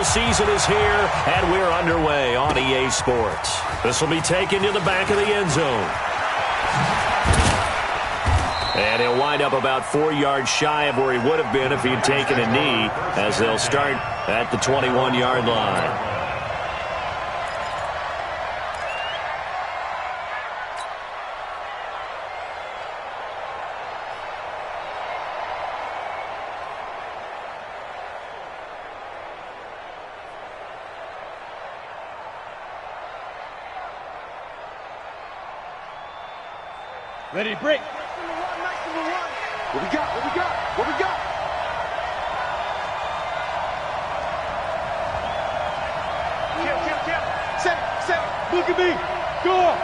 football season is here, and we're underway on EA Sports. This will be taken to the back of the end zone. And he'll wind up about 4 yards shy of where he would have been if he'd taken a knee, as they'll start at the 21-yard line. Ready, break. What we got? What we got? What we got? Kill. Set. Look at me. Go.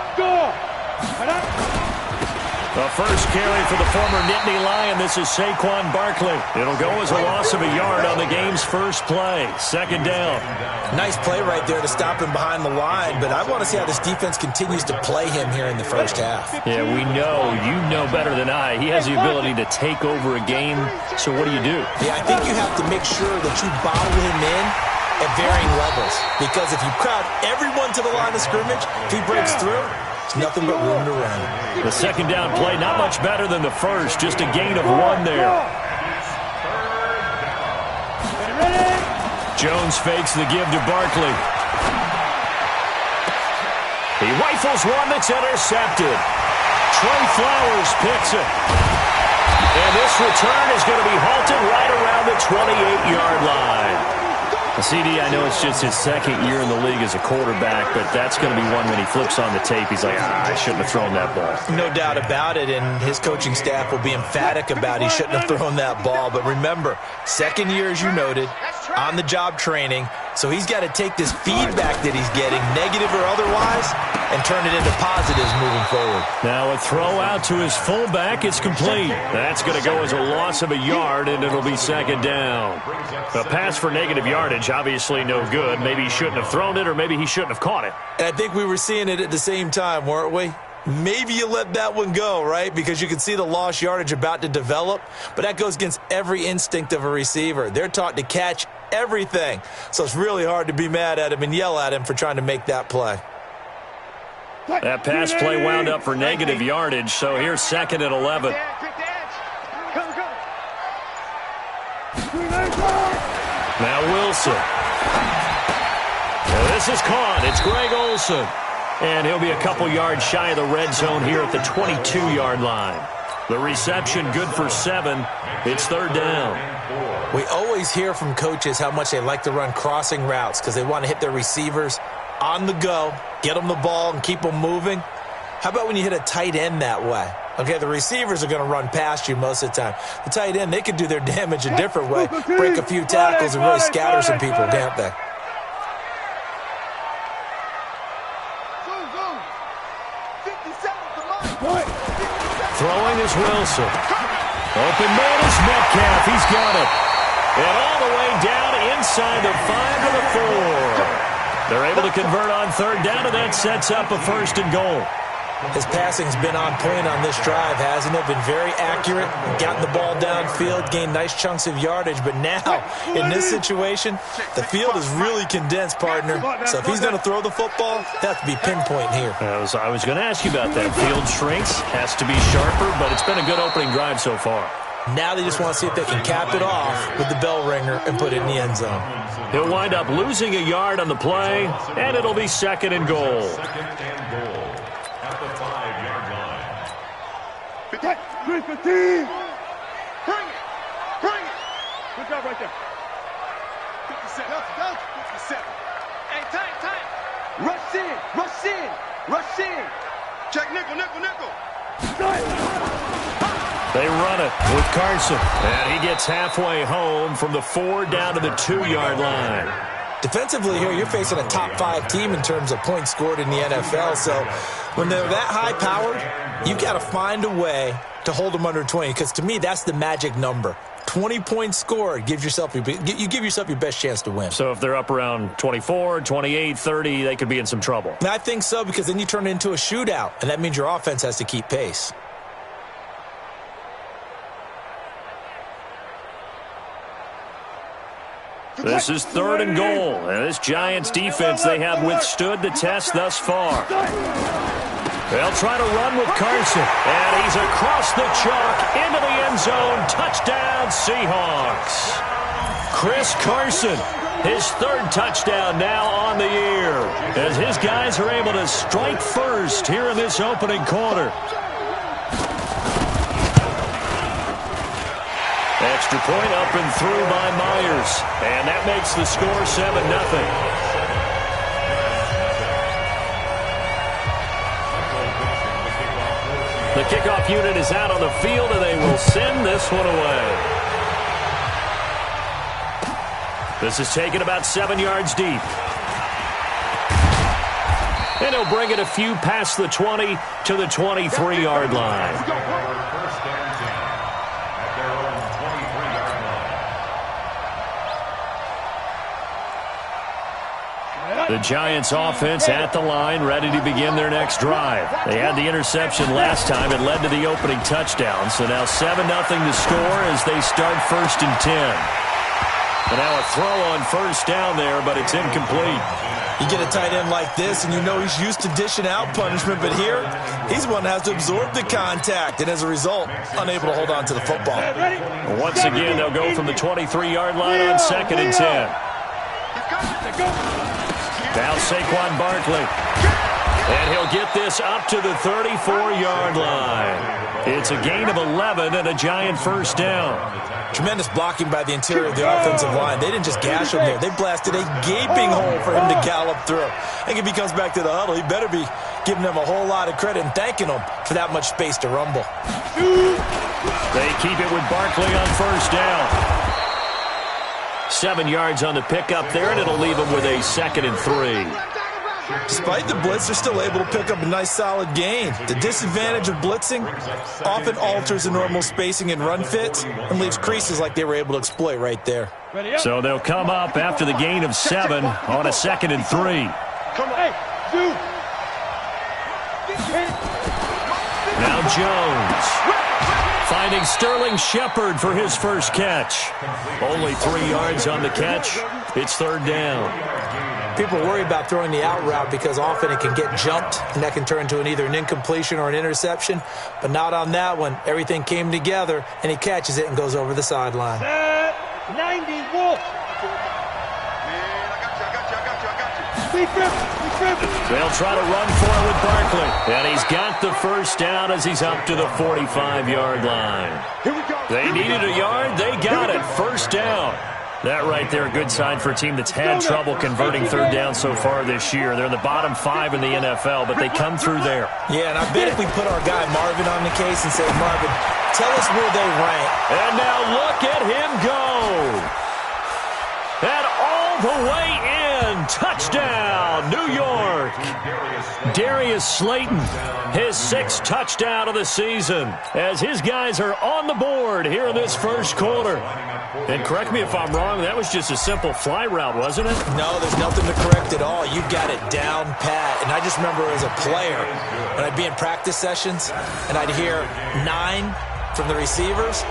The first carry for the former Nittany Lion. This is Saquon Barkley. It'll go as a loss of a yard on the game's first play. Second down. Nice play right there to stop him behind the line, but I want to see how this defense continues to play him here in the first half. Yeah, we know. You know better than I. He has the ability to take over a game, so what do you do? Yeah, I think you have to make sure that you bottle him in at varying levels, because if you crowd everyone to the line of scrimmage, if he breaks through, it's nothing but room to run. The second down play, not much better than the first, just a gain of 1 there. Jones fakes the give to Barkley. He rifles one that's intercepted. Trey Flowers picks it. And this return is going to be halted right around the 28-yard line. CD, I know it's just his second year in the league as a quarterback, but that's going to be one when he flips on the tape. He's like, I shouldn't have thrown that ball. No doubt about it, and his coaching staff will be emphatic about he shouldn't have thrown that ball. But remember, second year, as you noted, on-the-job training, so he's got to take this feedback that he's getting, negative or otherwise, and turn it into positives moving forward. Now a throw out to his fullback. It's complete. That's going to go as a loss of a yard, and it'll be second down. A pass for negative yardage, obviously no good. Maybe he shouldn't have thrown it, or maybe he shouldn't have caught it. And I think we were seeing it at the same time, weren't we? Maybe you let that one go, right? Because you can see the lost yardage about to develop, but that goes against every instinct of a receiver. They're taught to catch everything, so it's really hard to be mad at him and yell at him for trying to make that play. That pass play wound up for negative yardage, so here's second and 11. Now Wilson. Now this is caught. It's Greg Olsen. And he'll be a couple yards shy of the red zone here at the 22-yard line. The reception good for 7. It's third down. We always hear from coaches how much they like to run crossing routes because they want to hit their receivers on the go, get them the ball, and keep them moving. How about when you hit a tight end that way? Okay, the receivers are going to run past you most of the time. The tight end, they could do their damage a different way, break a few tackles and really scatter some people, can't they? Throwing is Wilson. Open man is Metcalf. He's got it. And all the way down inside the 5 to the 4. They're able to convert on third down, and that sets up a first and goal. His passing's been on point on this drive, hasn't it? Been very accurate, gotten the ball downfield, gained nice chunks of yardage. But now, in this situation, the field is really condensed, partner. So if he's going to throw the football, they have to be pinpoint here. I was going to ask you about that. Field shrinks, has to be sharper, but it's been a good opening drive so far. Now they just want to see if they can cap it off with the bell ringer and put it in the end zone. He'll wind up losing a yard on the play, and it'll be second and goal. Bring it. Good job right there. 57. 57. Hey, time. Rush in. Check nickel. They run it with Carson. And he gets halfway home from the 4 down to the 2-yard line. Defensively here, you're facing a top 5 team in terms of points scored in the NFL. So when they're that high-powered, you've got to find a way to hold them under 20, because to me, that's the magic number. 20 points scored gives yourself you give yourself your best chance to win. So if they're up around 24, 28, 30, they could be in some trouble. And I think so, because then you turn it into a shootout, and that means your offense has to keep pace. This is 3rd and goal. And this Giants defense, they have withstood the test thus far. They'll try to run with Carson. And he's across the chalk into the end zone. Touchdown, Seahawks. Chris Carson, his 3rd touchdown now on the year, as his guys are able to strike first here in this opening quarter. Extra point up and through by Myers. And that makes the score 7-0. The kickoff unit is out on the field, and they will send this one away. This is taken about 7 yards deep. And he'll bring it a few past the 20 to the 23-yard line. The Giants offense at the line, ready to begin their next drive. They had the interception last time. It led to the opening touchdown. So now 7-0 to score as they start 1st and 10. And now a throw on 1st down there, but it's incomplete. You get a tight end like this, and you know he's used to dishing out punishment, but here, he's one that has to absorb the contact, and as a result, unable to hold on to the football. Once again, they'll go from the 23-yard line on 2nd and 10. Now Saquon Barkley. And he'll get this up to the 34-yard line. It's a gain of 11 and a Giant 1st down. Tremendous blocking by the interior of the offensive line. They didn't just gash him there. They blasted a gaping hole for him to gallop through. I think if he comes back to the huddle, he better be giving them a whole lot of credit and thanking them for that much space to rumble. They keep it with Barkley on 1st down. 7 yards on the pickup there, and it'll leave them with a 2nd and 3. Despite the blitz, they're still able to pick up a nice solid gain. The disadvantage of blitzing often alters the normal spacing and run fits and leaves creases like they were able to exploit right there. So they'll come up after the gain of 7 on a 2nd and 3. Now Jones. Finding Sterling Shepard for his 1st catch. Only 3 yards on the catch. It's 3rd down. People worry about throwing the out route because often it can get jumped, and that can turn into either an incompletion or an interception. But not on that one. Everything came together, and he catches it and goes over the sideline. 90 Wolf. They'll try to run for it with Barkley. And he's got the 1st down as he's up to the 45-yard line. They needed a yard. They got it. 1st down. That right there, a good sign for a team that's had trouble converting 3rd down so far this year. They're in the bottom 5 in the NFL, but they come through there. Yeah, and I bet if we put our guy Marvin on the case and say, Marvin, tell us where they rank. And now look at him go. And all the way in. Touchdown, New York. Darius Slayton, his 6th touchdown of the season, as his guys are on the board here in this 1st quarter. And correct me if I'm wrong, that was just a simple fly route, wasn't it? No, there's nothing to correct at all. You got it down pat. And I just remember as a player, when I'd be in practice sessions and I'd hear 9 from the receivers,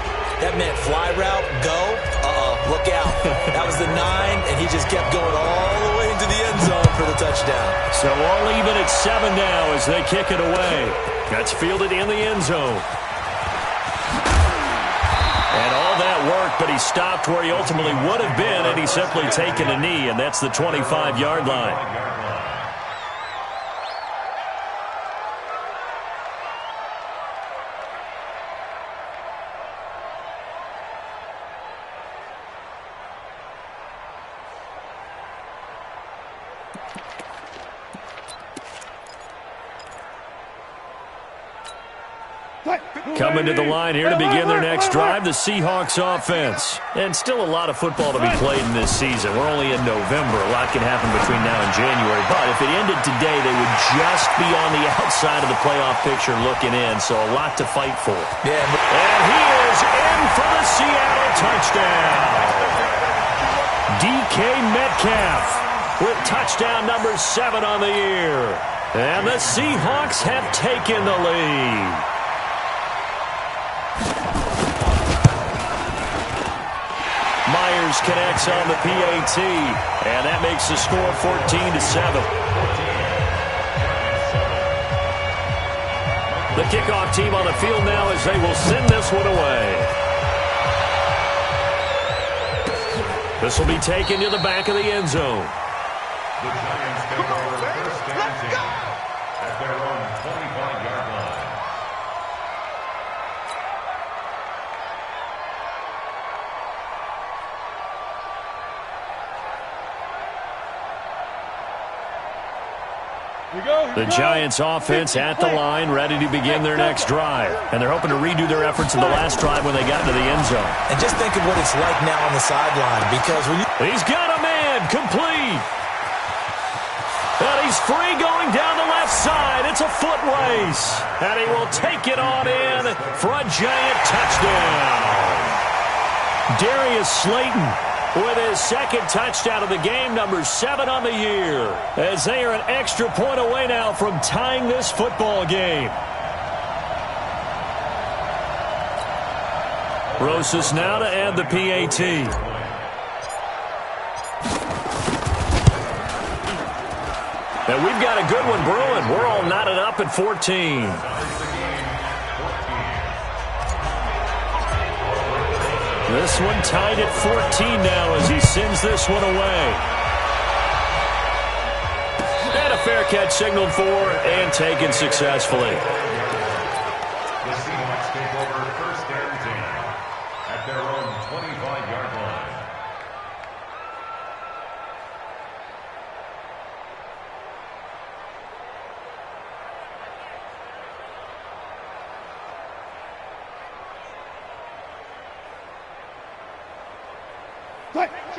that meant fly route, go, look out. That was the 9, and he just kept going all the way into the end zone for the touchdown. So all even at 7 now as they kick it away. That's fielded in the end zone. And all that worked, but he stopped where he ultimately would have been, and he's simply taken a knee, and that's the 25-yard line. Coming to the line here to begin their next drive, the Seahawks offense. And still a lot of football to be played in this season. We're only in November. A lot can happen between now and January. But if it ended today, they would just be on the outside of the playoff picture looking in. So a lot to fight for. Yeah. And he is in for the Seattle touchdown. DK Metcalf with touchdown number 7 on the year. And the Seahawks have taken the lead. Flowers connects on the PAT, and that makes the score 14-7. The kickoff team on the field now as they will send this one away. This will be taken to the back of the end zone. The Giants take over first and 10 at their own 25-yard line. The Giants offense at the line, ready to begin their next drive. And they're hoping to redo their efforts in the last drive when they got into the end zone. And just think of what it's like now on the sideline, because when you... He's got a man, complete. And he's free going down the left side. It's a foot race. And he will take it on in for a Giant touchdown. Darius Slayton with his second touchdown of the game, number 7 on the year, as they are an extra point away now from tying this football game. Rosas now to add the PAT. And we've got a good one brewing. We're all knotted up at 14. This one tied at 14 now as he sends this one away. And a fair catch signaled for and taken successfully. The Seahawks take over first and 10 at their own 25-yard line.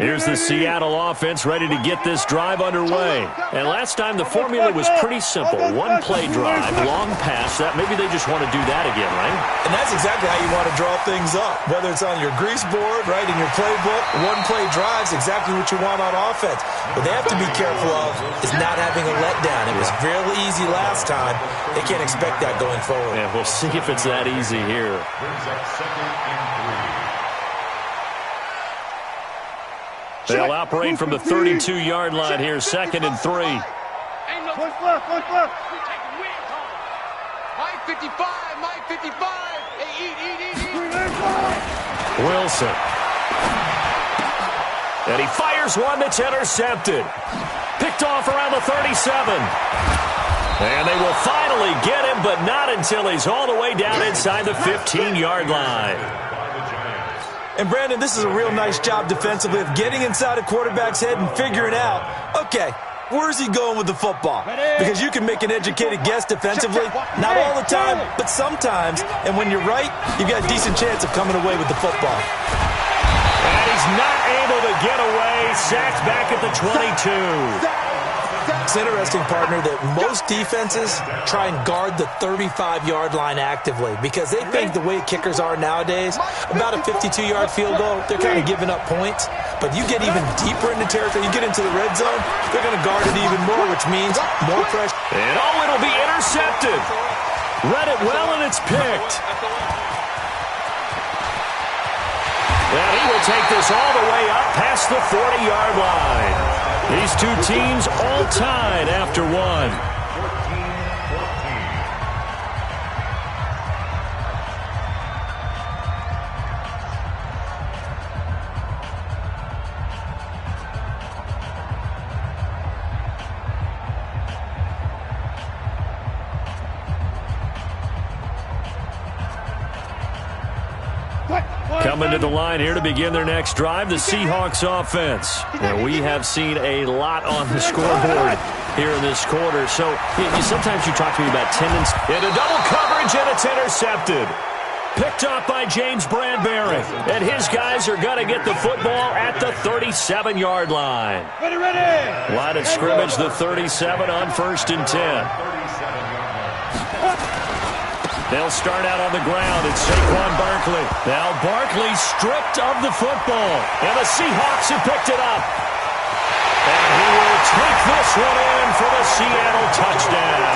Here's the Seattle offense ready to get this drive underway. And last time the formula was pretty simple. One play drive, long pass. That maybe they just want to do that again, right? And that's exactly how you want to draw things up. Whether it's on your grease board, right, in your playbook, one play drive's exactly what you want on offense. What they have to be careful of is not having a letdown. It was really easy last time. They can't expect that going forward. Yeah, we'll see if it's that easy here. Brings up second and 3. They'll operate from the 32-yard line here, second and 3. Mike 55, Mike 55. Hey, eat. Wilson. And he fires one that's intercepted. Picked off around the 37. And they will finally get him, but not until he's all the way down inside the 15-yard line. And, Brandon, this is a real nice job defensively of getting inside a quarterback's head and figuring out, okay, where's he going with the football? Because you can make an educated guess defensively, not all the time, but sometimes. And when you're right, you've got a decent chance of coming away with the football. And he's not able to get away. Sacked back at the 22. It's interesting, partner, that most defenses try and guard the 35-yard line actively because they think the way kickers are nowadays, about a 52-yard field goal, they're kind of giving up points. But you get even deeper into territory, you get into the red zone, they're going to guard it even more, which means more pressure. And it'll be intercepted. Read it well, and it's picked. And he will take this all the way up past the 40-yard line. These two teams all tied after one. 14-14. Coming to the line here to begin their next drive, the Seahawks offense. Now, we have seen a lot on the scoreboard here in this quarter. So sometimes you talk to me about tendency. Into double coverage, and it's intercepted. Picked up by James Bradbury. And his guys are going to get the football at the 37-yard line. Ready. Line of scrimmage, the 37 on 1st and 10. They'll start out on the ground. It's Saquon Barkley. Now Barkley stripped of the football. And the Seahawks have picked it up. And he will take this one in for the Seattle touchdown.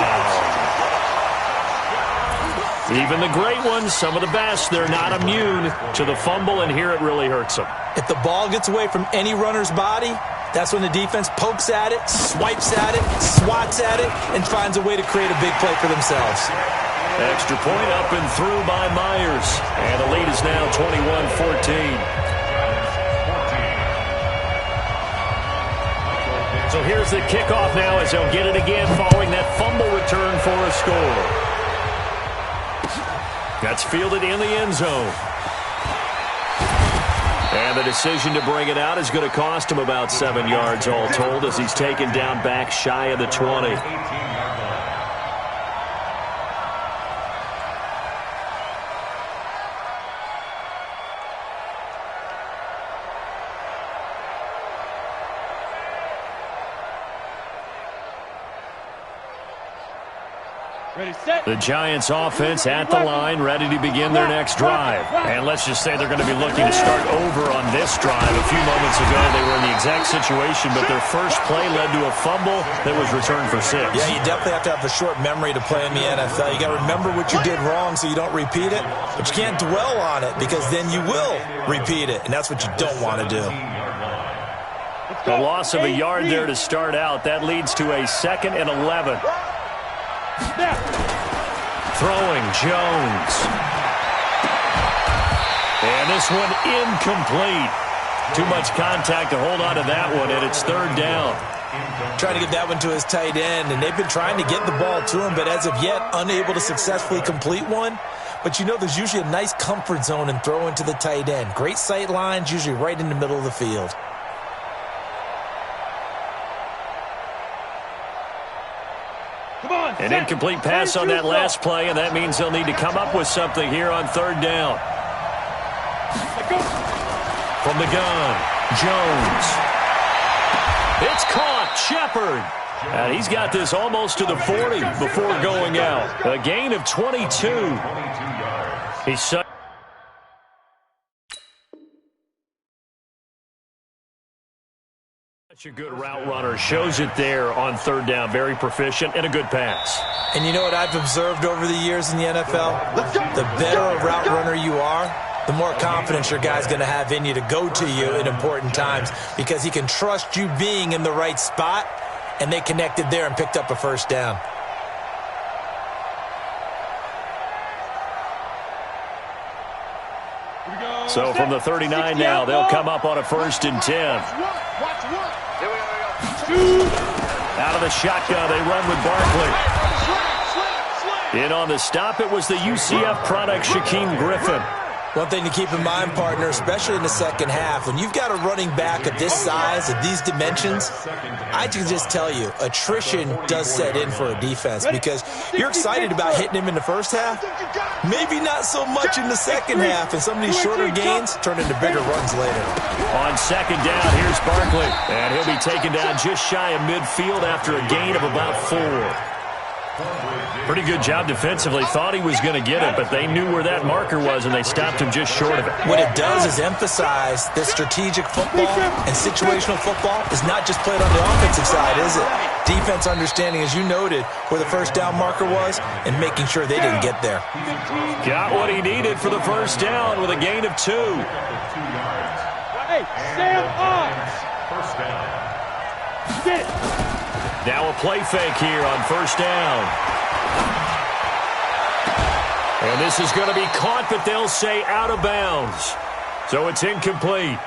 Even the great ones, some of the best, they're not immune to the fumble, and here it really hurts them. If the ball gets away from any runner's body, that's when the defense pokes at it, swipes at it, swats at it, and finds a way to create a big play for themselves. Extra point up and through by Myers. And the lead is now 21-14. So here's the kickoff now as they'll get it again following that fumble return for a score. That's fielded in the end zone. And the decision to bring it out is going to cost him about 7 yards all told as he's taken down back shy of the 20. The Giants offense at the line, ready to begin their next drive. And let's just say they're going to be looking to start over on this drive. A few moments ago, they were in the exact situation, but their first play led to a fumble that was returned for 6. Yeah, you definitely have to have a short memory to play in the NFL. You got to remember what you did wrong so you don't repeat it, but you can't dwell on it because then you will repeat it, and that's what you don't want to do. The loss of a yard there to start out. That leads to a 2nd and 11. Throwing Jones. And this one incomplete. Too much contact to hold on to that one, and it's 3rd down. Trying to get that one to his tight end, and they've been trying to get the ball to him, but as of yet, unable to successfully complete one. But you know there's usually a nice comfort zone in throwing to the tight end. Great sight lines, usually right in the middle of the field. An incomplete pass on that last play, and that means they'll need to come up with something here on 3rd down. From the gun, Jones. It's caught, Shepard. And he's got this almost to the 40 before going out. A gain of 22. He's such a good route runner. Shows it there on 3rd down. Very proficient and a good pass. And you know what I've observed over the years in the NFL? The better a route runner you are, the more confidence your guy's going to have in you to go to you in important times because he can trust you being in the right spot, and they connected there and picked up a 1st down. So from the 39 now, they'll come up on a 1st and 10. Out of the shotgun, they run with Barkley. In on the stop, it was the UCF product, Shaquem Griffin. One thing to keep in mind, partner, especially in the second half, when you've got a running back of this size, of these dimensions, I can just tell you, attrition does set in for a defense because you're excited about hitting him in the first half, maybe not so much in the second half, and some of these shorter gains turn into bigger runs later. On 2nd down, here's Barkley, and he'll be taken down just shy of midfield after a gain of about 4. Pretty good job defensively. Thought he was going to get it, but they knew where that marker was, and they stopped him just short of it. What it does is emphasize that strategic football and situational football is not just played on the offensive side, is it? Defense understanding, as you noted, where the 1st down marker was and making sure they didn't get there. Got what he needed for the 1st down with a gain of 2. Hey, stand up. 1st down. Get it. Now a play fake here on 1st down. And this is going to be caught, but they'll say out of bounds. So it's incomplete.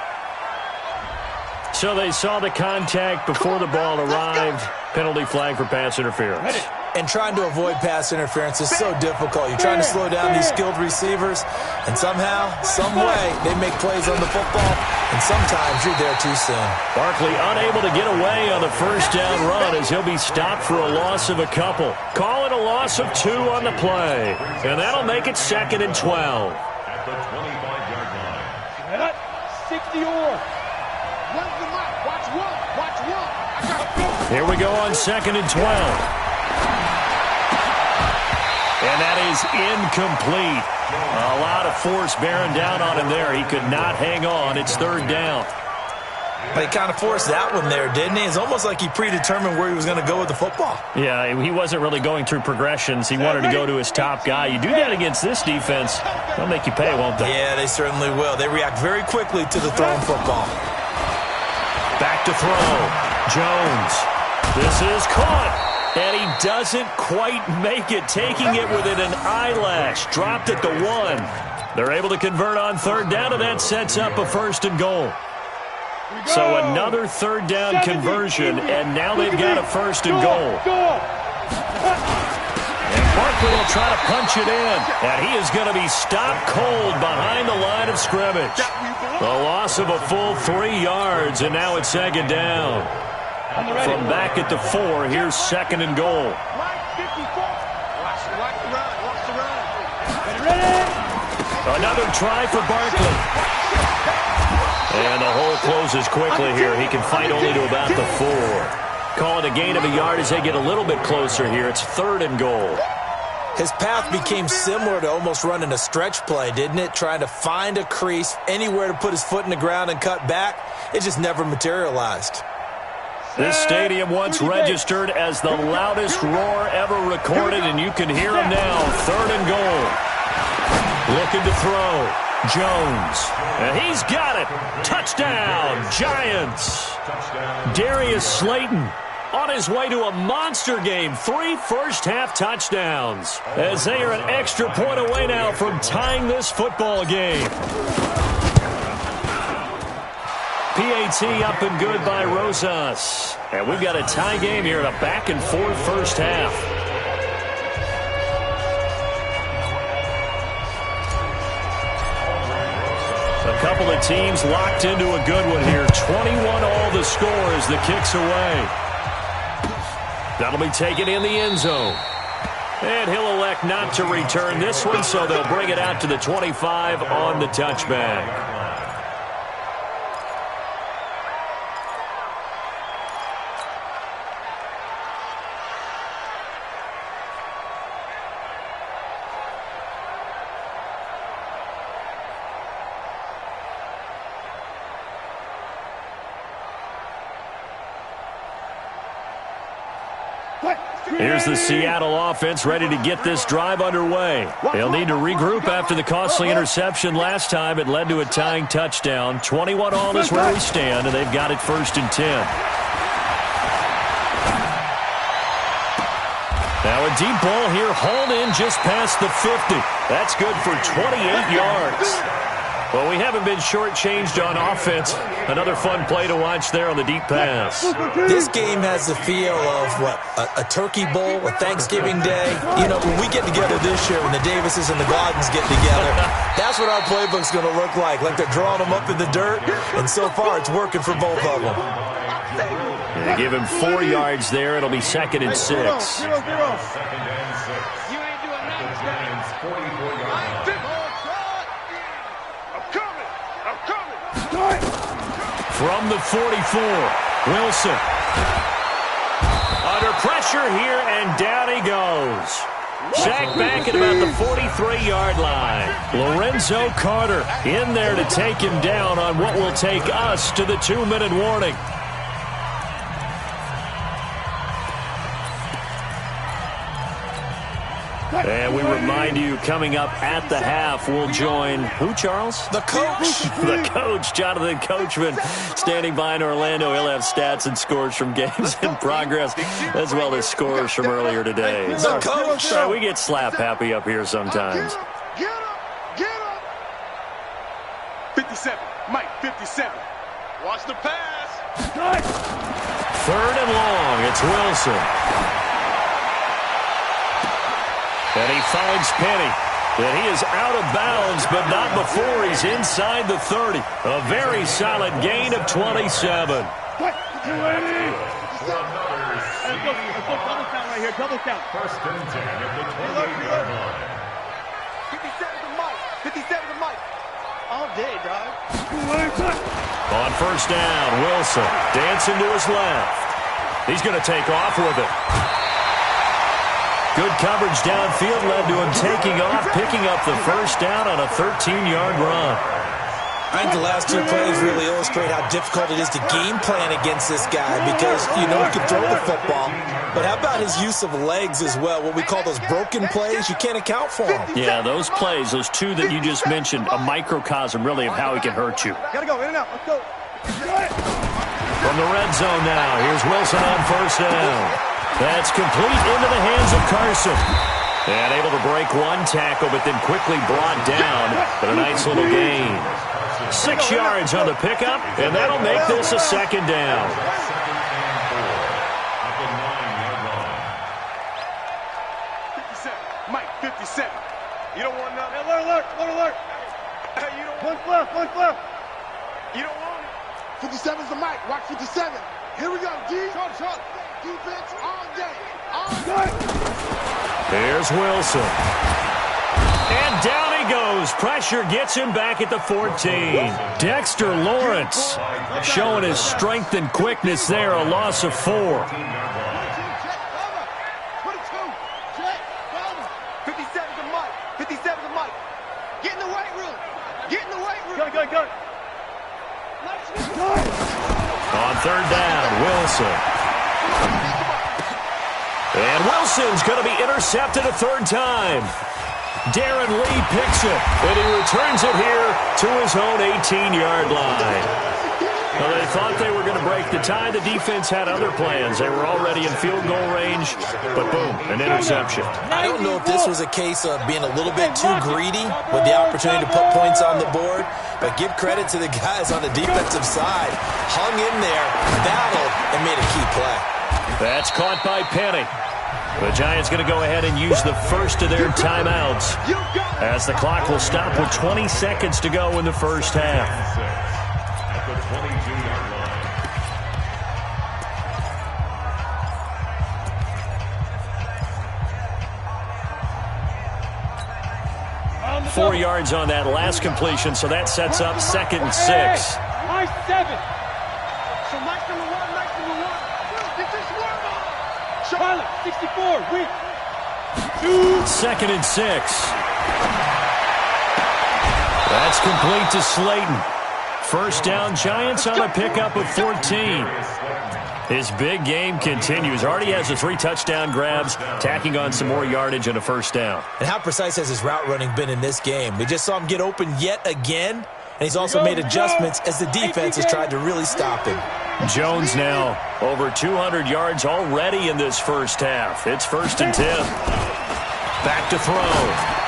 So they saw the contact before the ball arrived. Penalty flag for pass interference. And trying to avoid pass interference is so difficult. You're trying to slow down these skilled receivers, and somehow, some way, they make plays on the football, and sometimes you're there too soon. Barkley unable to get away on the 1st down run as he'll be stopped for a loss of a couple. Call it a loss of 2 on the play, and that'll make it 2nd and 12. At the 25-yard line. 60 or. Run the mic. Watch one. Watch one. Here we go on 2nd and 12. And that is incomplete. A lot of force bearing down on him there. He could not hang on. It's 3rd down. But he kind of forced that one there, didn't he? It's almost like he predetermined where he was going to go with the football. Yeah, he wasn't really going through progressions. He wanted to go to his top guy. You do that against this defense, they'll make you pay, won't they? Yeah, they certainly will. They react very quickly to the thrown football. Back to throw. Jones. This is caught. And he doesn't quite make it, taking it within an eyelash. Dropped at the 1. They're able to convert on third down, and that sets up a 1st and goal. So another third down conversion, and now they've got a 1st and goal. And Barkley will try to punch it in, and he is going to be stopped cold behind the line of scrimmage. The loss of a full 3 yards, and now it's 2nd down. From back at the 4, here's 2nd and goal. Another try for Barkley. And the hole closes quickly here. He can fight only to about the 4. Call it a gain of a yard as they get a little bit closer here. It's 3rd and goal. His path became similar to almost running a stretch play, didn't it? Trying to find a crease, anywhere to put his foot in the ground and cut back. It just never materialized. This stadium once registered as the loudest roar ever recorded, and you can hear him now. 3rd and goal. Looking to throw. Jones. And he's got it. Touchdown, Giants. Darius Slayton on his way to a monster game. 3 first-half touchdowns. As they are an extra point away now from tying this football game. PAT up and good by Rosas. And we've got a tie game here in a back-and-forth first half. A couple of teams locked into a good one here. 21 all the score as the kick's away. That'll be taken in the end zone. And he'll elect not to return this one, so they'll bring it out to the 25 on the touchback. Here's the Seattle offense ready to get this drive underway. They'll need to regroup after the costly interception last time. It led to a tying touchdown. 21 all is where we stand, and they've got it 1st and 10. Now a deep ball here, hauled in just past the 50. That's good for 28 yards. Well, we haven't been shortchanged on offense. Another fun play to watch there on the deep pass. This game has the feel of, a Turkey Bowl, a Thanksgiving Day. You know, when we get together this year, when the Davises and the Gordons get together, that's what our playbook's going to look like they're drawing them up in the dirt, and so far it's working for both of them. They give him 4 yards there. It'll be 2nd and 6. 2nd and 6. You ain't doing nothing. The Giants' 44-yard line. From the 44, Wilson. Under pressure here, and down he goes. Sacked back at about the 43-yard line. Lorenzo Carter in there to take him down on what will take us to the 2-minute warning. And we remind you, coming up at the half, we'll join who, Charles? The coach. The coach, Jonathan Coachman, standing by in Orlando. He'll have stats and scores from games in progress, as well as scores from earlier today. The coach. We get slap happy up here sometimes. Get up. 57. Mike, 57. Watch the pass. 3rd and long. It's Wilson. And he finds Penny. And he is out of bounds, but not before he's inside the 30. A very solid gain of 27. Double count right here. Double count. 1st and 10 at the 28-yard line. 57 to Mike. 57 to Mike. All day, dog. On 1st down, Wilson dancing to his left. He's going to take off with it. Good coverage downfield led to him taking off, picking up the 1st down on a 13-yard run. I think the last two plays really illustrate how difficult it is to game plan against this guy because you know he can throw the football. But how about his use of legs as well? What we call those broken plays, you can't account for them. Yeah, those plays, those two that you just mentioned, a microcosm really of how he can hurt you. Gotta go, in and out, let's go. From the red zone now, here's Wilson on first down. That's complete into the hands of Carson. And able to break one tackle, but then quickly brought down for a nice little gain. 6 yards on the pickup, and that'll make this a second down. Mike, 57. You don't want nothing. Alert. Hey, you don't want one left. You don't want it. 57's the Mike. Watch 57. Here we go, D. Short. Defense all day. Here's Wilson. And down he goes. Pressure gets him back at the 14. Dexter Lawrence showing his strength and quickness there. A loss of 4. 57 to Mike. 57 to Mike. Get in the weight room. Go. On third down, Wilson. And Wilson's going to be intercepted a third time. Darren Lee picks it, and he returns it here to his own 18-yard line. Well, they thought they were going to break the tie. The defense had other plans. They were already in field goal range, but boom, an interception. I don't know if this was a case of being a little bit too greedy with the opportunity to put points on the board, but give credit to the guys on the defensive side. Hung in there, battled, and made a key play. That's caught by Penny. The Giants going to go ahead and use the first of their timeouts as the clock will stop with 20 seconds to go in the first half. At the 22-yard line. 4 yards on that last completion, so that sets up 2nd and 6. Mike 7. So Mike number 1. Get this one on. Charlotte, 64, weak. 2nd and 6. That's complete to Slayton. First down, Giants on a pickup of 14. His big game continues. Already has the 3 touchdown grabs, tacking on some more yardage and a first down. And how precise has his route running been in this game? We just saw him get open yet again, and he's also made adjustments as the defense has tried to really stop him. Jones now over 200 yards already in this first half. It's 1st and 10. Back to throw.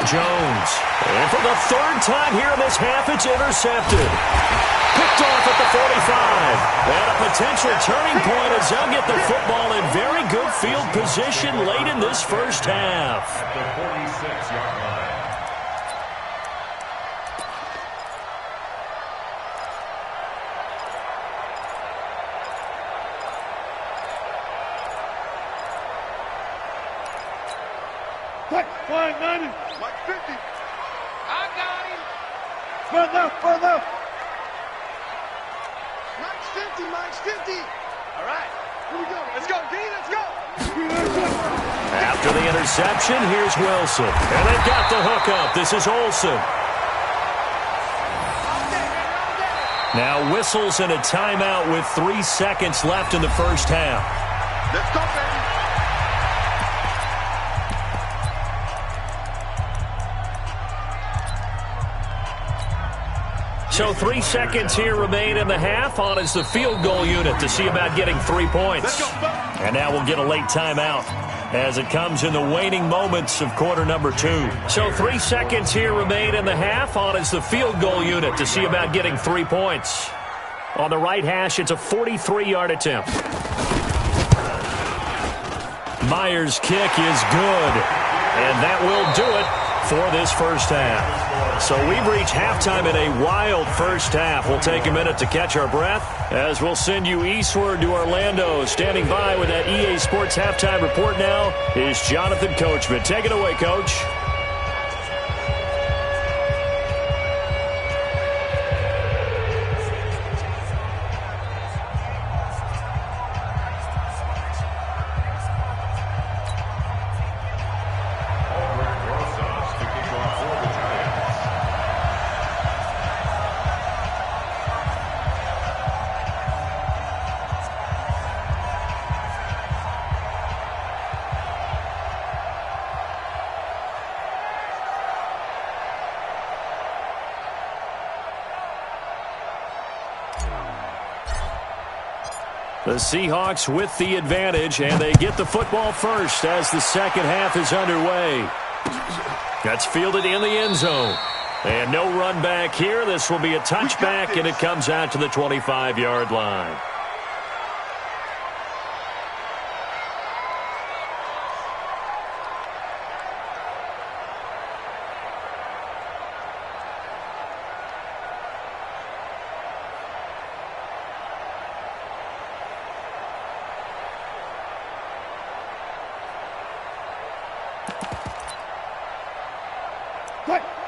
Jones. And for the 3rd time here in this half, it's intercepted. Picked off at the 45. And a potential turning point as they'll get the football in very good field position late in this first half. At the 46-yard line. Mike 90. Mike 50. I got him. Spread left. Mike's 50. All right. Here we go. Let's go, D. Let's go. After the interception, here's Wilson. And they've got the hook up. This is Olsen. Now whistles and a timeout with 3 seconds left in the first half. Let's go, baby. So 3 seconds here remain in the half. On is the field goal unit to see about getting 3 points. And now we'll get a late timeout as it comes in the waning moments of quarter number 2. So 3 seconds here remain in the half. On is the field goal unit to see about getting 3 points. On the right hash, it's a 43-yard attempt. Myers' kick is good. And that will do it for this first half. So we've reached halftime in a wild first half. We'll take a minute to catch our breath as we'll send you eastward to Orlando. Standing by with that EA Sports halftime report now is Jonathan Coachman. Take it away, Coach. The Seahawks with the advantage, and they get the football first as the second half is underway. That's fielded in the end zone. And no run back here. This will be a touchback, and it comes out to the 25-yard line.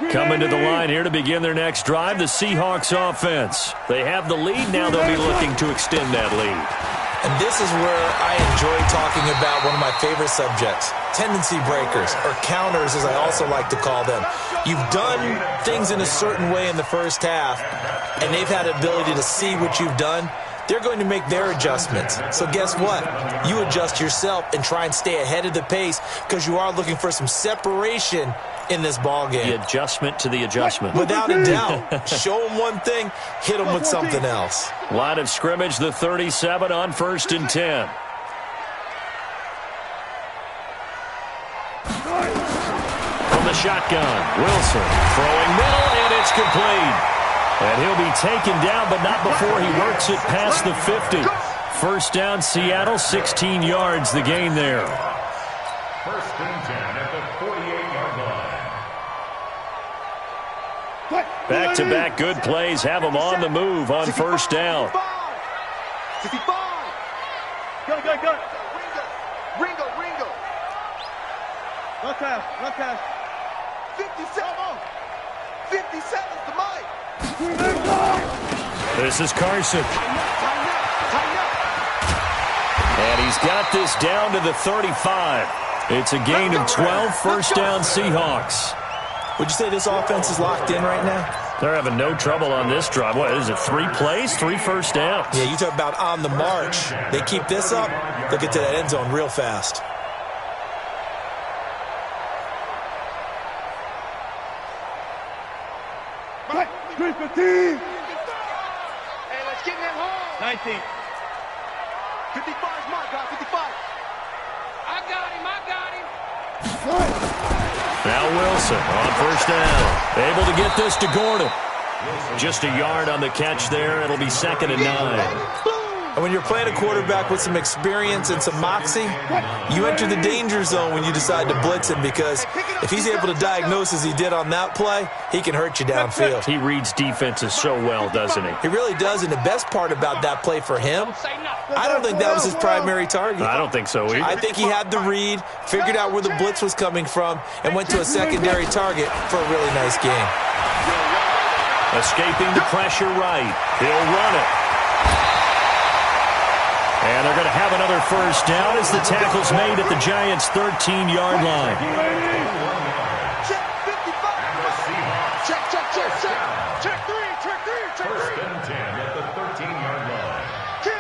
Coming to the line here to begin their next drive, the Seahawks offense. They have the lead. Now they'll be looking to extend that lead. And this is where I enjoy talking about one of my favorite subjects, tendency breakers, or counters as I also like to call them. You've done things in a certain way in the first half, and they've had the ability to see what you've done. They're going to make their adjustments. So guess what? You adjust yourself and try and stay ahead of the pace because you are looking for some separation in this ball game. The adjustment to the adjustment. Without a doubt. Show them one thing, hit them with something else. Line of scrimmage, the 37 on 1st and 10. From the shotgun, Wilson throwing middle, and it's complete. And he'll be taken down, but not before he works it past the 50. First down, Seattle, 16 yards, the gain there. First and 10 at the 48-yard line. Back-to-back good plays have them on the move on first down. 65. Go. Ringo. Run pass. 57. 57's the mic. This is Carson. And he's got this down to the 35. It's a gain of 12, first down Seahawks. Would you say this offense is locked in right now? They're having no trouble on this drive. What is it, 3 plays, 3 first downs? Yeah, you talk about on the march. They keep this up, they'll get to that end zone real fast. Hey, let's get him home. 19. 55 is my guy, 55. I got him. Now Wilson on first down. Able to get this to Gordon. Just a yard on the catch there. It'll be 2nd and 9. And when you're playing a quarterback with some experience and some moxie, you enter the danger zone when you decide to blitz him, because if he's able to diagnose as he did on that play, he can hurt you downfield. He reads defenses so well, doesn't he? He really does, and the best part about that play for him, I don't think that was his primary target. I don't think so either. I think he had the read, figured out where the blitz was coming from, and went to a secondary target for a really nice game. Escaping the pressure right. He'll run it. And they're going to have another first down as the tackle's made at the Giants' 13-yard line. Check 55. Check 3. First and 10 at the 13-yard line. Kill.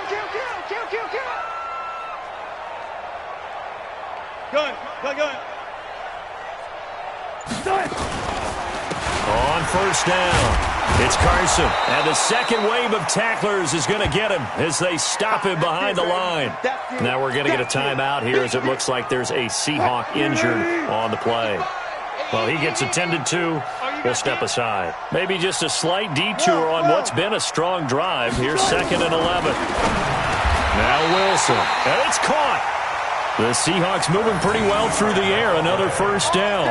Gun. On first down, it's Carson. And the second wave of tacklers is going to get him as they stop him behind the line. Now we're going to get a timeout here as it looks like there's a Seahawk injured on the play. Well, he gets attended to. We'll step aside. Maybe just a slight detour on what's been a strong drive. Here's 2nd and 11. Now Wilson. And it's caught. The Seahawks moving pretty well through the air. Another first down.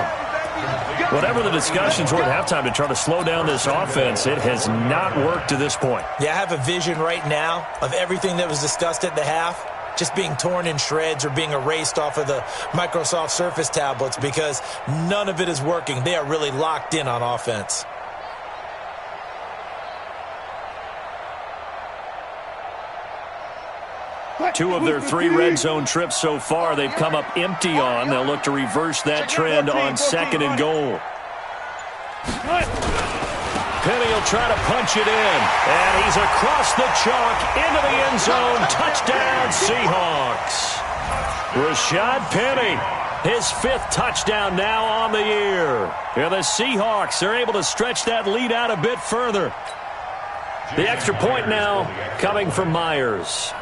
Whatever the discussions were at halftime to try to slow down this offense, it has not worked to this point. Yeah, I have a vision right now of everything that was discussed at the half just being torn in shreds or being erased off of the Microsoft Surface tablets, because none of it is working. They are really locked in on offense. Two of their 3 red zone trips so far, they've come up empty on. They'll look to reverse that trend on 2nd and goal. Penny will try to punch it in, and he's across the chalk into the end zone. Touchdown, Seahawks. Rashad Penny, his 5th touchdown now on the year. And the Seahawks are able to stretch that lead out a bit further. The extra point now coming from Myers.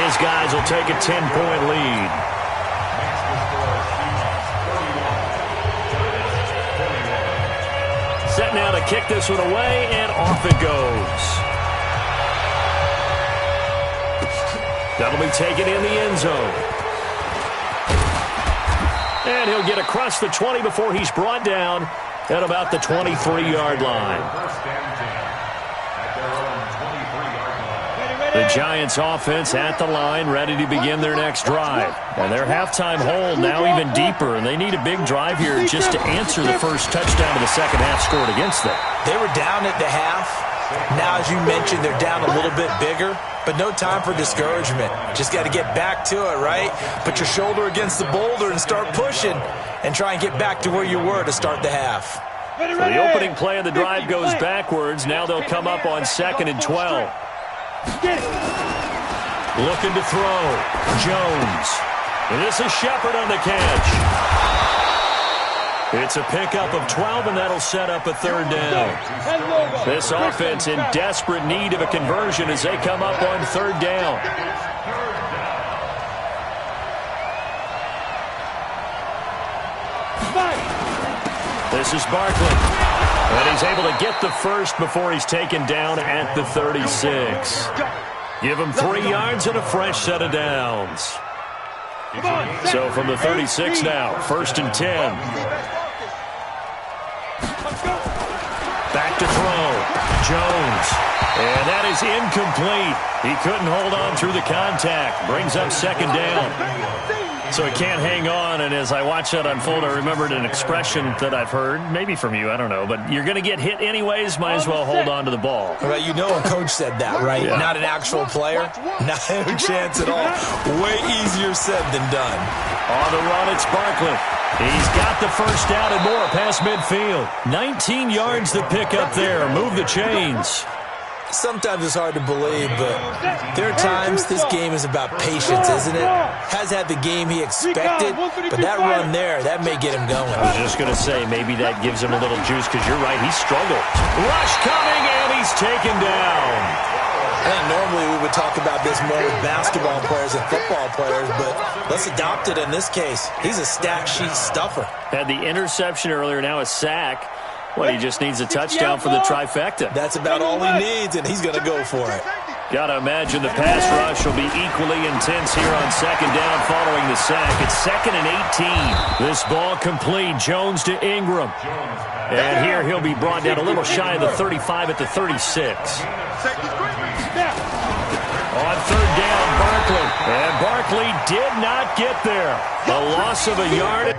his guys will take a 10-point lead. Set now to kick this one away, and off it goes. That'll be taken in the end zone. And he'll get across the 20 before he's brought down at about the 23-yard line. The Giants offense at the line, ready to begin their next drive. And their halftime hole now even deeper, and they need a big drive here just to answer the first touchdown of the second half scored against them. They were down at the half. Now, as you mentioned, they're down a little bit bigger, but no time for discouragement. Just got to get back to it, right? Put your shoulder against the boulder and start pushing and try and get back to where you were to start the half. So the opening play of the drive goes backwards. Now they'll come up on 2nd and 12. Looking to throw. Jones. And this is Shepard on the catch. It's a pickup of 12, and that'll set up a third down. This offense in desperate need of a conversion as they come up on third down. This is Barkley. And he's able to get the first before he's taken down at the 36. Give him 3 yards and a fresh set of downs. So from the 36 now, 1st and 10. Back to throw. Jones. And that is incomplete. He couldn't hold on through the contact. Brings up 2nd down. So he can't hang on, and as I watch that unfold, I remembered an expression that I've heard, maybe from you, I don't know, but you're going to get hit anyways, might as well hold on to the ball. Right, you know a coach said that, right? Yeah. Not an actual player. Not a chance at all. Way easier said than done. On the run, it's Barkley. He's got the first down and more past midfield. 19 yards to pick up there. Move the chains. Sometimes it's hard to believe, but there are times this game is about patience, isn't it? Has had the game he expected, but that run there, that may get him going. I was just going to say, maybe that gives him a little juice, because you're right, he struggled. Rush coming, and he's taken down. I think normally we would talk about this more with basketball players and football players, but let's adopt it in this case. He's a stat sheet stuffer. Had the interception earlier, now a sack. Well, he just needs a touchdown for the trifecta. That's about all he needs, and he's going to go for it. Got to imagine the pass rush will be equally intense here on 2nd down following the sack. It's 2nd and 18. This ball complete. Jones to Ingram. And here he'll be brought down a little shy of the 35 at the 36. On 3rd down, Barkley. And Barkley did not get there. A loss of a yard.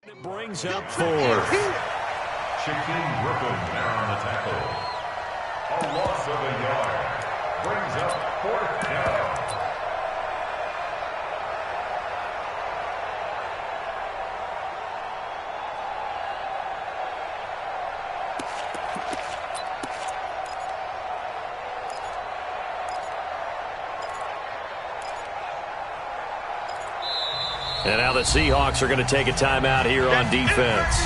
It brings up 4th. Shaquem Griffin there on the tackle. A loss of a yard. Brings up 4th down. And now the Seahawks are going to take a timeout here on defense.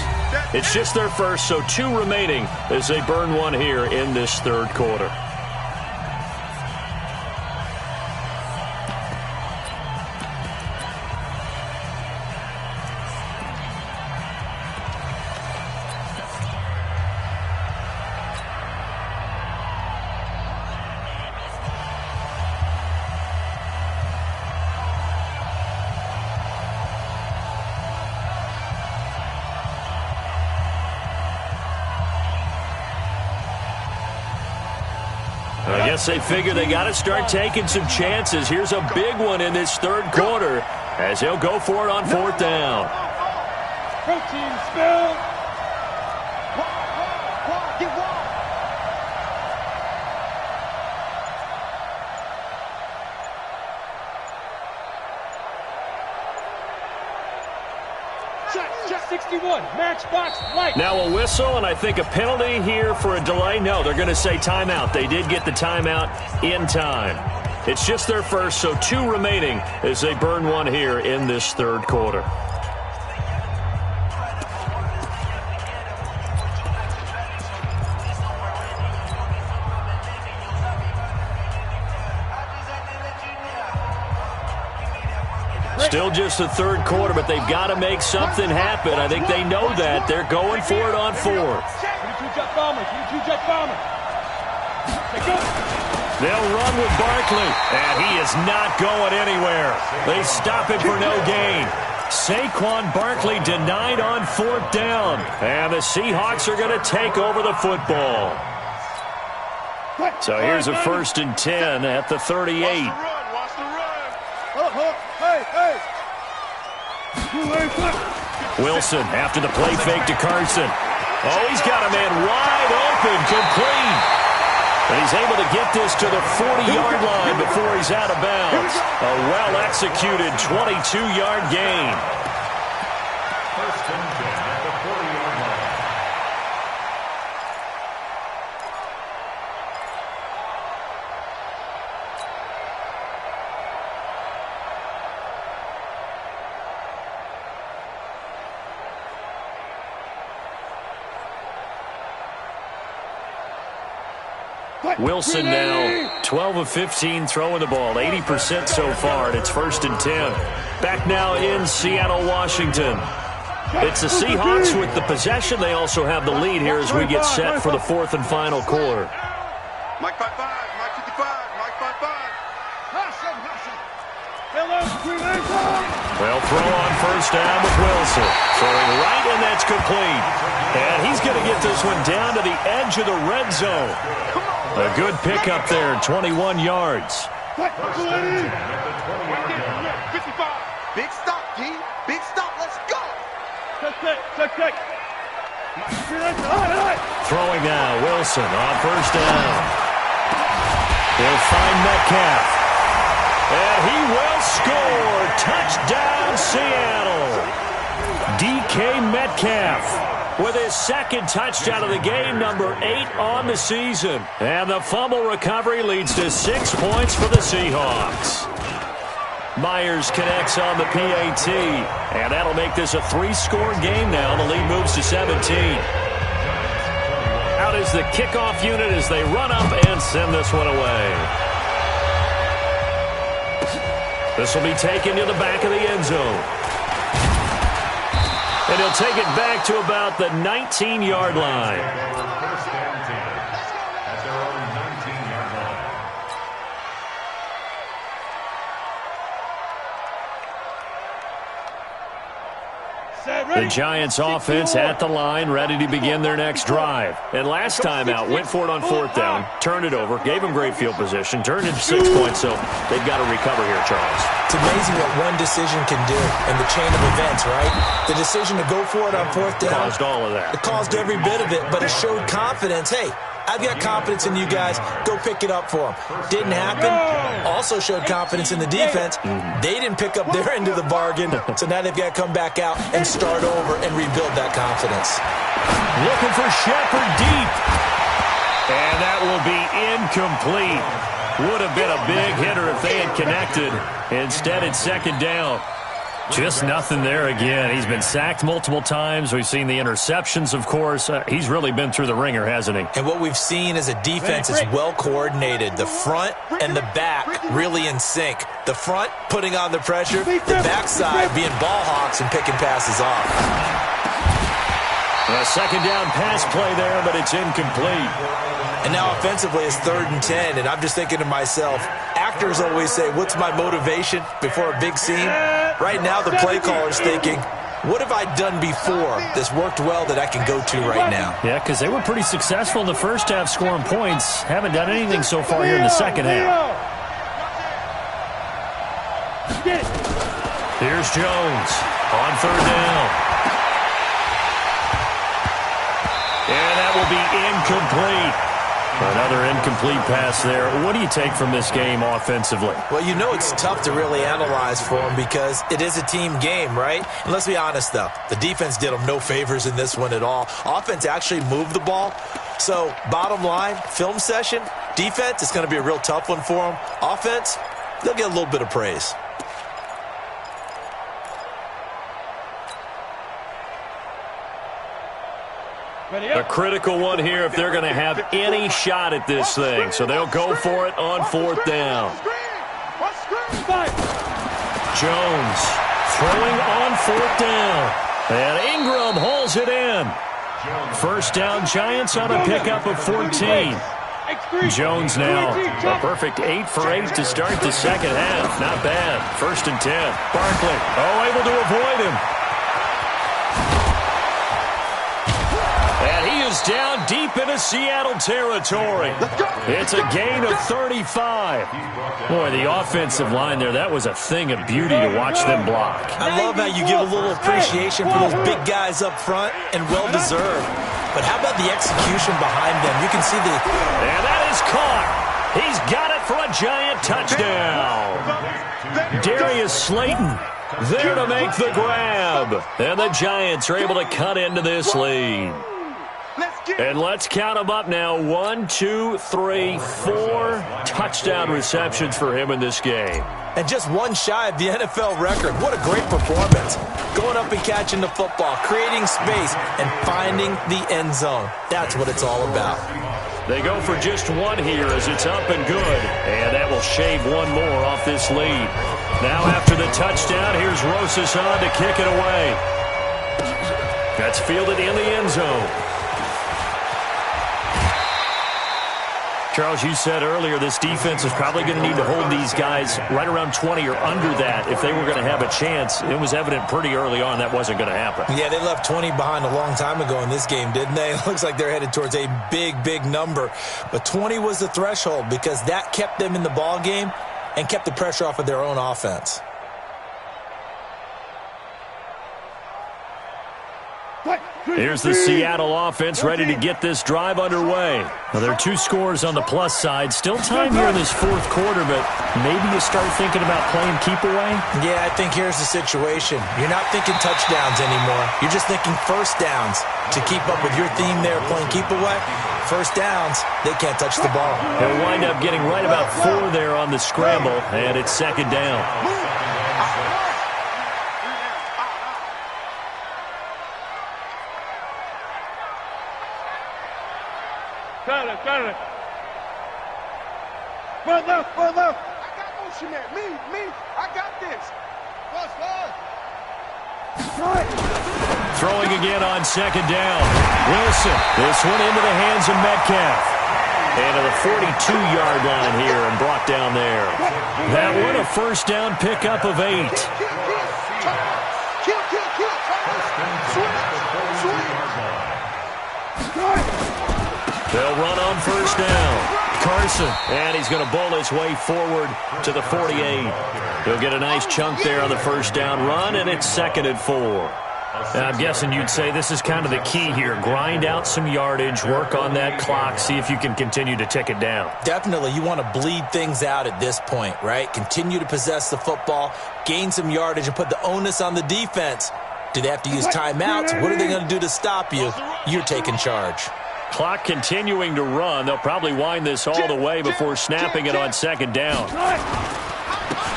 It's just their first, so 2 remaining as they burn one here in this 3rd quarter. I guess they figure they got to start taking some chances. Here's a big one in this third quarter as he'll go for it on fourth down. Protein spill. Get wide. Check 61, matchbox light. Now a whistle, and I think a penalty here for a delay. No, they're going to say timeout. They did get the timeout in time. It's just their first, so 2 remaining as they burn one here in this third quarter. Still just the third quarter, but they've got to make something happen. I think they know that. They're going for it on fourth. They'll run with Barkley, and he is not going anywhere. They stop him for no gain. Saquon Barkley denied on fourth down, and the Seahawks are going to take over the football. So here's a 1st and 10 at the 38. Wilson after the play fake to Carson. Oh, he's got a man wide open, complete. And he's able to get this to the 40-yard line before he's out of bounds. A well-executed 22-yard gain. 1st and 10 at the 40-yard line. Wilson now 12 of 15 throwing the ball, 80% so far, and it's 1st and 10. Back now in Seattle, Washington. It's the Seahawks with the possession. They also have the lead here as we get set for the 4th and final quarter. Mike 5-5, Mike 55, Mike 5-5. They'll throw on 1st down with Wilson. Throwing right, and that's complete. And he's going to get this one down to the edge of the red zone. A good pickup there, 21 yards. Big stop, D. Big stop. Let's go. Check. Throwing now, Wilson on 1st down. He'll find Metcalf. And he will score. Touchdown, Seattle. DK Metcalf with his 2nd touchdown of the game, number 8 on the season. And the fumble recovery leads to 6 points for the Seahawks. Myers connects on the PAT, and that'll make this a 3-score game now. The lead moves to 17. Out is the kickoff unit as they run up and send this one away. This will be taken to the back of the end zone. And he'll take it back to about the 19-yard line. 1st and 10 at their own 19-yard line. The Giants offense at the line, ready to begin their next drive. And last time out, went for it on 4th down, turned it over, gave them great field position, turned into 6 points, so they've got to recover here, Charles. It's amazing what one decision can do in the chain of events, right? The decision to go for it on 4th down. Caused all of that. It caused every bit of it, but it showed confidence. Hey, I've got confidence in you guys. Go pick it up for them. Didn't happen. Also showed confidence in the defense. They didn't pick up their end of the bargain, so now they've got to come back out and start over and rebuild that confidence. Looking for Shepard deep. And that will be incomplete. Would have been a big hitter if they had connected. Instead, it's 2nd down. Just nothing there again. He's been sacked multiple times. We've seen the interceptions, of course. He's really been through the ringer, hasn't he? And what we've seen is a defense is well coordinated. The front and the back really in sync. The front putting on the pressure, the backside being ball hawks and picking passes off. A 2nd down pass play there, but it's incomplete. And now offensively it's 3rd and 10, and I'm just thinking to myself, actors always say, what's my motivation before a big scene? Right now the play caller's thinking, What have I done before that's worked well that I can go to right now? Yeah, because they were pretty successful in the first half scoring points. Haven't done anything so far here in the second half. Here's Jones on third down. And that will be incomplete. Another incomplete pass there. What do you take from this game offensively? Well, you know it's tough to really analyze for them because it is a team game, right? And let's be honest, though. The defense did them no favors in this one at all. Offense actually moved the ball. So, bottom line, film session, defense, it's going to be a real tough one for them. Offense, they'll get a little bit of praise. A critical one here if they're going to have any shot at this thing. So they'll go for it on fourth down. Jones throwing on fourth down. And Ingram hauls it in. First down, Giants on a pickup of 14. Jones now a perfect 8 for 8 to start the second half. Not bad. First and 10. Barkley, able to avoid him. And he is down deep into Seattle territory. It's a gain of 35. Boy, the offensive line there, that was a thing of beauty to watch them block. I love how you give a little appreciation for those big guys up front, and well-deserved. But how about the execution behind them? You can see the... And that is caught. He's got it for a Giant touchdown. Darius Slayton there to make the grab. And the Giants are able to cut into this lead. And let's count them up now. 1, 2, 3, 4 touchdown receptions for him in this game. And just one shy of the NFL record. What a great performance. Going up and catching the football, creating space, and finding the end zone. That's what it's all about. They go for just one here as it's up and good. And that will shave one more off this lead. Now after the touchdown, here's Rosas on to kick it away. That's fielded in the end zone. Charles, you said earlier this defense is probably going to need to hold these guys right around 20 or under that if they were going to have a chance. It was evident pretty early on that wasn't going to happen. Yeah, they left 20 behind a long time ago in this game, didn't they? It looks like they're headed towards a big, big number. But 20 was the threshold because that kept them in the ball game and kept the pressure off of their own offense. Here's the Seattle offense ready to get this drive underway. Now, there are 2 scores on the plus side. Still time here in this fourth quarter, but maybe you start thinking about playing keep away? Yeah, I think here's the situation. You're not thinking touchdowns anymore. You're just thinking first downs. To keep up with your theme there, playing keep away, first downs, they can't touch the ball. They'll wind up getting right about 4 there on the scramble, and it's second down. Got it. Run left. I got motion there. Me. I got this. Throwing again on second down. Wilson. This one into the hands of Metcalf. And to the 42-yard line here and brought down there. That one a first down pickup of 8. They'll run on first down. Carson, and he's going to bowl his way forward to the 48. He'll get a nice chunk there on the first down run, and it's second and 4. Now, I'm guessing you'd say this is kind of the key here. Grind out some yardage, work on that clock, see if you can continue to tick it down. Definitely, you want to bleed things out at this point, right? Continue to possess the football, gain some yardage, and put the onus on the defense. Do they have to use timeouts? What are they going to do to stop you? You're taking charge. Clock continuing to run. They'll probably wind this all the way before snapping it on second down.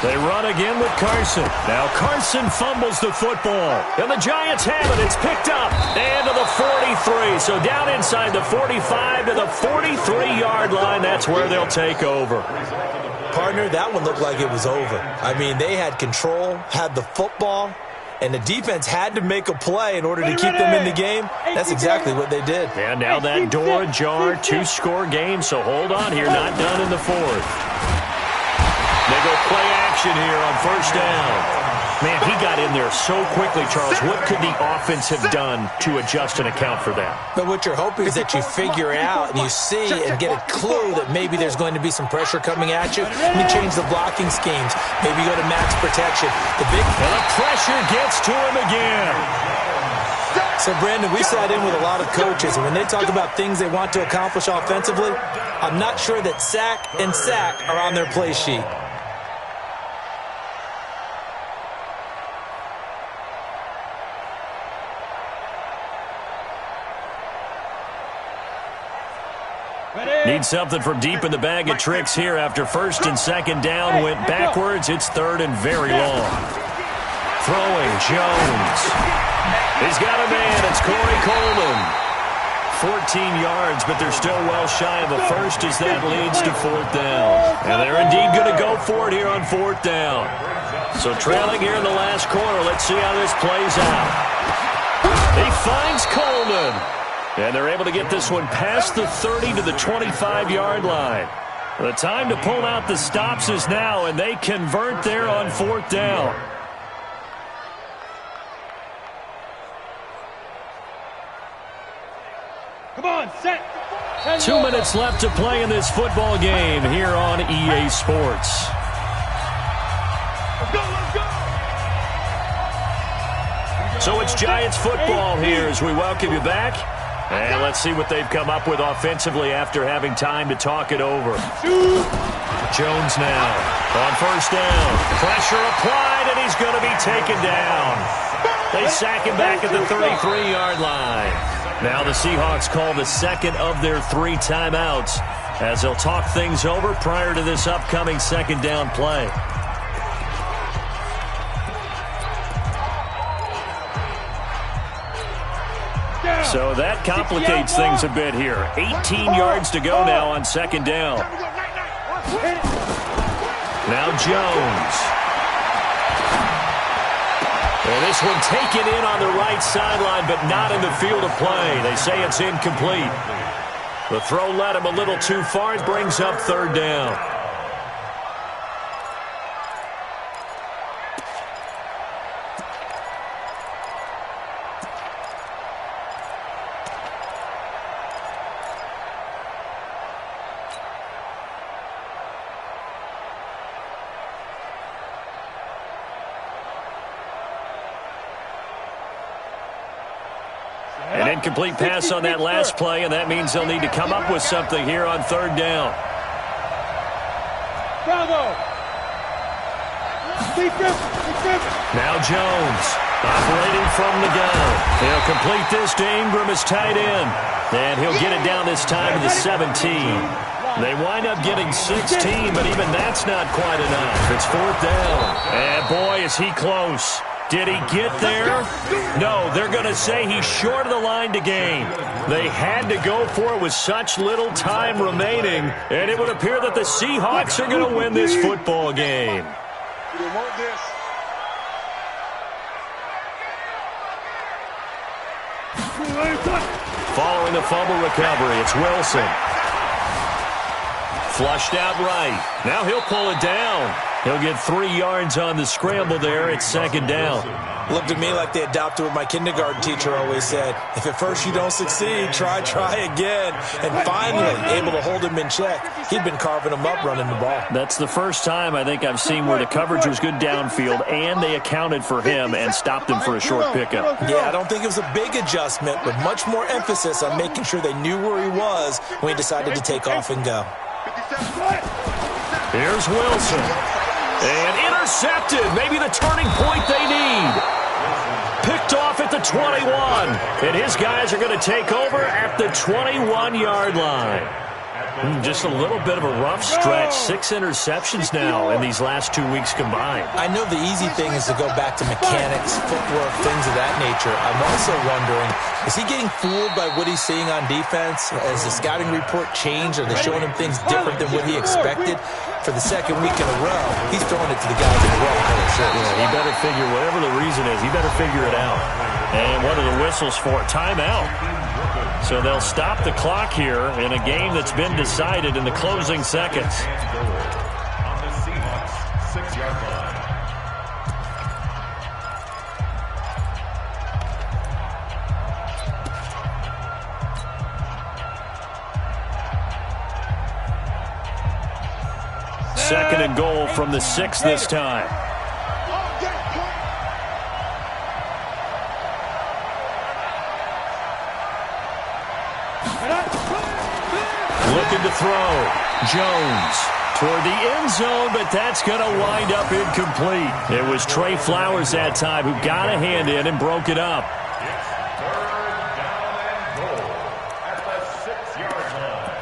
They run again with Carson. Now Carson fumbles the football. And the Giants have it. It's picked up. And to the 43. So down inside the 45 to the 43-yard line. That's where they'll take over. Partner, that one looked like it was over. I mean, they had control, had the football, and the defense had to make a play in order to keep them in the game. That's exactly what they did. And now that door ajar, 2-score game, so hold on here, not done in the fourth. They go play action here on first down. Man, he got in there so quickly, Charles. What could the offense have done to adjust and account for that? But what you're hoping is that you figure out and you see and get a clue that maybe there's going to be some pressure coming at you. Let me change the blocking schemes. Maybe go to max protection. And the pressure gets to him again. So, Brandon, we sat in with a lot of coaches, and when they talk about things they want to accomplish offensively, I'm not sure that sack and sack are on their play sheet. Need something from deep in the bag of tricks here after first and second down went backwards. It's third and very long. Throwing, Jones. He's got a man. It's Corey Coleman. 14 yards, but they're still well shy of a first as that leads to fourth down. And they're indeed going to go for it here on fourth down. So trailing here in the last quarter. Let's see how this plays out. He finds Coleman. And they're able to get this one past the 30 to the 25-yard line. The time to pull out the stops is now, and they convert there on fourth down. Come on, set. 2 minutes left to play in this football game here on EA Sports. Let's go, let's go. So it's Giants football here as we welcome you back. And let's see what they've come up with offensively after having time to talk it over. Jones now on first down. Pressure applied, and he's going to be taken down. They sack him back at the 33-yard line. Now the Seahawks call the second of their 3 timeouts as they'll talk things over prior to this upcoming second down play. So that complicates things a bit here. 18 yards to go now on second down. Now Jones. And this one taken in on the right sideline, but not in the field of play. They say it's incomplete. The throw led him a little too far. It brings up third down. An incomplete pass on that last play, and that means they'll need to come up with something here on third down. Bravo. Now Jones operating from the gun. He'll complete this to Ingram as tight end. And he'll get it down this time to the 17. They wind up getting 16, but even that's not quite enough. It's fourth down. And boy, is he close. Did he get there? No, they're going to say he's short of the line to gain. They had to go for it with such little time remaining, and it would appear that the Seahawks are going to win this football game. They want this. Following the fumble recovery, it's Wilson. Flushed out right. Now he'll pull it down. He'll get 3 yards on the scramble there. It's second down. Looked to me like they adopted what my kindergarten teacher always said. If at first you don't succeed, try again. And finally, able to hold him in check. He'd been carving him up running the ball. That's the first time I think I've seen where the coverage was good downfield and they accounted for him and stopped him for a short pickup. Yeah, I don't think it was a big adjustment, but much more emphasis on making sure they knew where he was when he decided to take off and go. Here's Wilson. And intercepted. Maybe the turning point they need. Picked off at the 21. And his guys are going to take over at the 21-yard line. Just a little bit of a rough stretch. 6 interceptions now in these last 2 weeks combined. I know the easy thing is to go back to mechanics, footwork, things of that nature. I'm also wondering, is he getting fooled by what he's seeing on defense? Has the scouting report changed? Are they showing him things different than what he expected? For the second week in a row, he's throwing it to the guys in the red color shirts. Yeah, he better figure, whatever the reason is, he better figure it out. And what are the whistles for? Timeout. So they'll stop the clock here in a game that's been decided in the closing seconds. On the Seahawks 6-yard line. Second and goal from the 6 this time. Looking to throw. Jones toward the end zone, but that's going to wind up incomplete. It was Trey Flowers that time who got a hand in and broke it up. It's 3rd down and goal at the 6-yard line.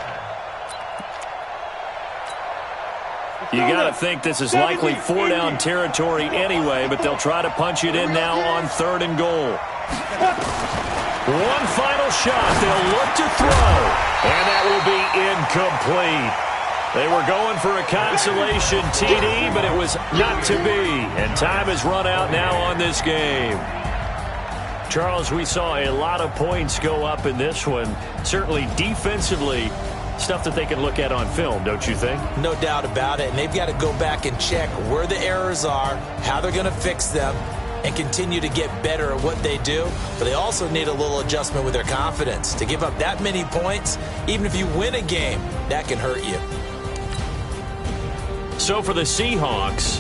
You got to think this is likely 4-down territory anyway, but they'll try to punch it in now on 3rd and goal. One final shot. They'll look to throw, and that will be incomplete. They were going for a consolation TD, but it was not to be, and time has run out now on this game. Charles, we saw a lot of points go up in this one. Certainly defensively, stuff that they can look at on film, don't you think? No doubt about it, and they've got to go back and check where the errors are, how they're going to fix them, and continue to get better at what they do. But they also need a little adjustment with their confidence. To give up that many points, even if you win a game, that can hurt you. So for the Seahawks,